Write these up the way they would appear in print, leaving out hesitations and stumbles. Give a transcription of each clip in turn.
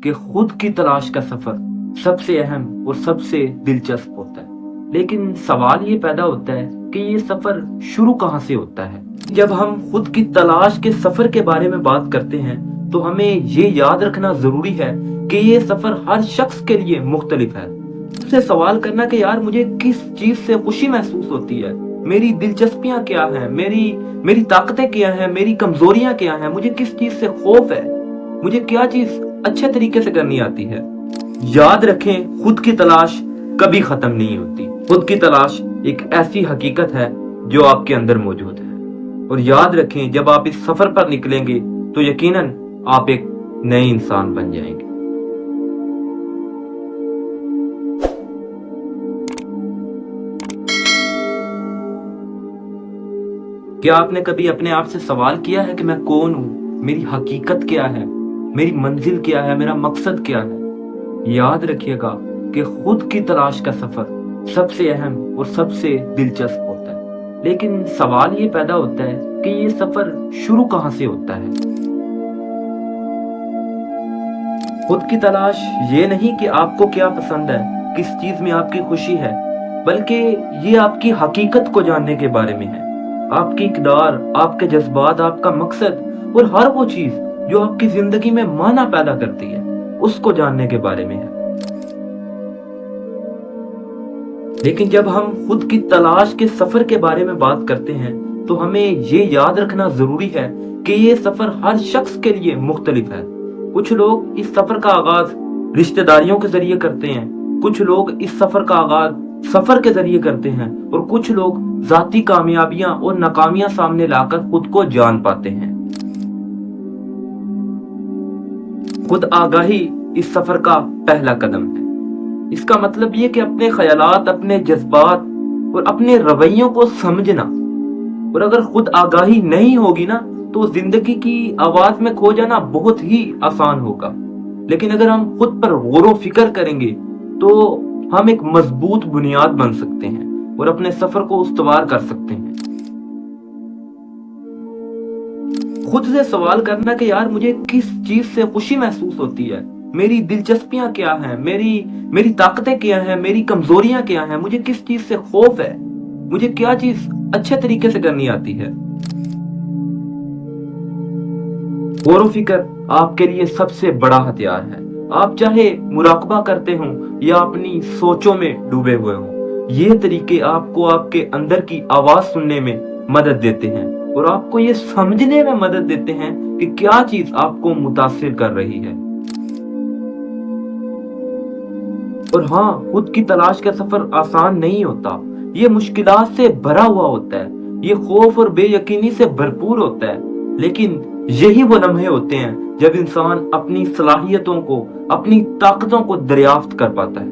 कि खुद की तलाश का सफर सबसे अहम और सबसे दिलचस्प होता है, लेकिन सवाल ये पैदा होता है कि ये सफर शुरू कहाँ से होता है। जब हम खुद की तलाश के सफर के बारे में बात करते हैं तो हमें ये याद रखना जरूरी है कि ये सफर हर शख्स के लिए मुख्तलिफ है। उससे सवाल करना कि यार मुझे किस चीज से खुशी महसूस होती है, मेरी दिलचस्पियां क्या हैं, मेरी ताकतें क्या हैं, मेरी कमजोरियां क्या हैं, मुझे किस चीज से खौफ है, मुझे क्या चीज अच्छे तरीके से करनी आती है। याद रखें, खुद की तलाश कभी खत्म नहीं होती। खुद की तलाश एक ऐसी हकीकत है जो आपके अंदर मौजूद है, और याद रखें जब आप इस सफर पर निकलेंगे तो यकीनन आप एक नए इंसान बन जाएंगे। क्या आपने कभी अपने आप से सवाल किया है कि मैं कौन हूँ, मेरी हकीकत क्या है, मेरी मंजिल क्या है, मेरा मकसद क्या है। याद रखिएगा कि खुद की तलाश का सफर सबसे अहम और सबसे दिलचस्प होता है, लेकिन सवाल ये पैदा होता है कि ये सफर शुरू कहाँ से होता है। खुद की तलाश ये नहीं कि आपको क्या पसंद है, किस चीज में आपकी खुशी है, बल्कि ये आपकी हकीकत को जानने के बारे में है। आपकी इक़दार, आपके जज्बात, आपका मकसद और हर वो चीज जो आपकी जिंदगी में माना पैदा करती है, उसको जानने के बारे में है। लेकिन जब हम खुद की तलाश के सफर के बारे में बात करते हैं तो हमें ये याद रखना जरूरी है कि ये सफर हर शख्स के लिए मुख्तलिफ है। कुछ लोग इस सफर का आगाज रिश्तेदारियों के जरिए करते हैं, कुछ लोग इस सफर का आगाज सफर के जरिए करते हैं, और कुछ लोग जाती कामयाबियां और नाकामियां सामने लाकर खुद को जान पाते हैं। खुद आगाही इस सफर का पहला कदम है। इसका मतलब ये कि अपने ख्यालात, अपने जज्बात और अपने रवैयों को समझना। और अगर खुद आगाही नहीं होगी ना तो जिंदगी की आवाज में खो जाना बहुत ही आसान होगा। लेकिन अगर हम खुद पर गौर फिक्र करेंगे तो हम एक मजबूत बुनियाद बन सकते हैं और अपने सफर को उस्तवार कर सकते हैं। खुद से सवाल करना कि यार मुझे किस चीज से खुशी महसूस होती है, मेरी दिलचस्पियां क्या हैं, मेरी ताकतें क्या हैं, मेरी कमजोरियां क्या हैं, मुझे किस चीज से खौफ है, मुझे क्या चीज अच्छे तरीके से करनी आती है। गौर फिक्र आपके लिए सबसे बड़ा हथियार है। आप चाहे मुराकबा करते हो या अपनी सोचों में डूबे हुए हो, ये तरीके आपको आपके अंदर की आवाज सुनने में मदद देते हैं और आपको ये समझने में मदद देते हैं कि क्या चीज आपको मुतासिर कर रही है। और हाँ, खुद की तलाश का सफर आसान नहीं होता। ये मुश्किलात से भरा हुआ होता है, ये खौफ और बेयकीनी से भरपूर होता है, लेकिन यही वो लम्हे होते हैं जब इंसान अपनी सलाहियतों को, अपनी ताकतों को दरियाफ्त कर पाता है।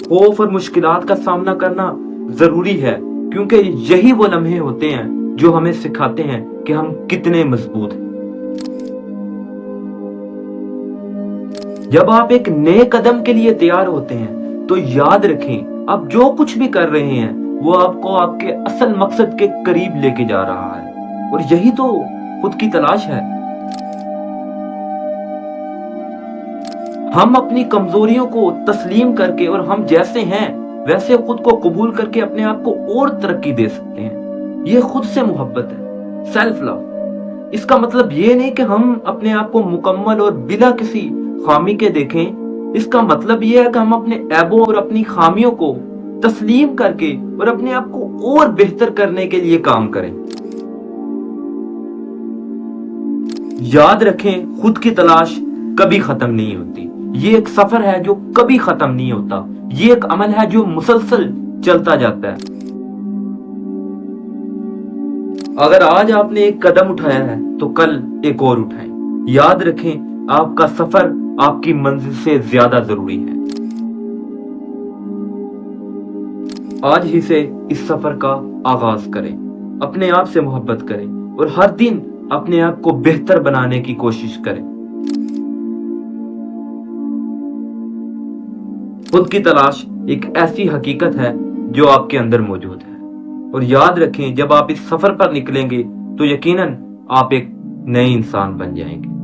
खौफ और मुश्किलात का सामना करना जरूरी है, क्योंकि यही वो लम्हे होते हैं जो हमें सिखाते हैं कि हम कितने मजबूत हैं। जब आप एक नए कदम के लिए तैयार होते हैं तो याद रखें, आप जो कुछ भी कर रहे हैं वो आपको आपके असल मकसद के करीब लेके जा रहा है, और यही तो खुद की तलाश है। हम अपनी कमजोरियों को तस्लीम करके और हम जैसे हैं वैसे खुद को कबूल करके अपने आप को और तरक्की दे सकते हैं। ये खुद से मोहब्बत है, सेल्फ लव। इसका मतलब ये नहीं कि हम अपने आप को मुकम्मल और बिला किसी खामी के देखें। इसका मतलब ये है कि हम अपने ऐबों और अपनी खामियों को तस्लीम करके और अपने आप को और बेहतर करने के लिए काम करें। याद रखें, खुद की तलाश कभी खत्म नहीं होती। ये एक सफर है जो कभी खत्म नहीं होता। ये एक अमल है जो मुसलसल चलता जाता है। अगर आज आपने एक कदम उठाया है तो कल एक और उठाएं। याद रखें, आपका सफर आपकी मंजिल से ज्यादा जरूरी है। आज ही से इस सफर का आगाज करें, अपने आप से मोहब्बत करें और हर दिन अपने आप को बेहतर बनाने की कोशिश करें। खुद की तलाश एक ऐसी हकीकत है जो आपके अंदर मौजूद है, और याद रखें जब आप इस सफर पर निकलेंगे तो यकीनन आप एक नए इंसान बन जाएंगे।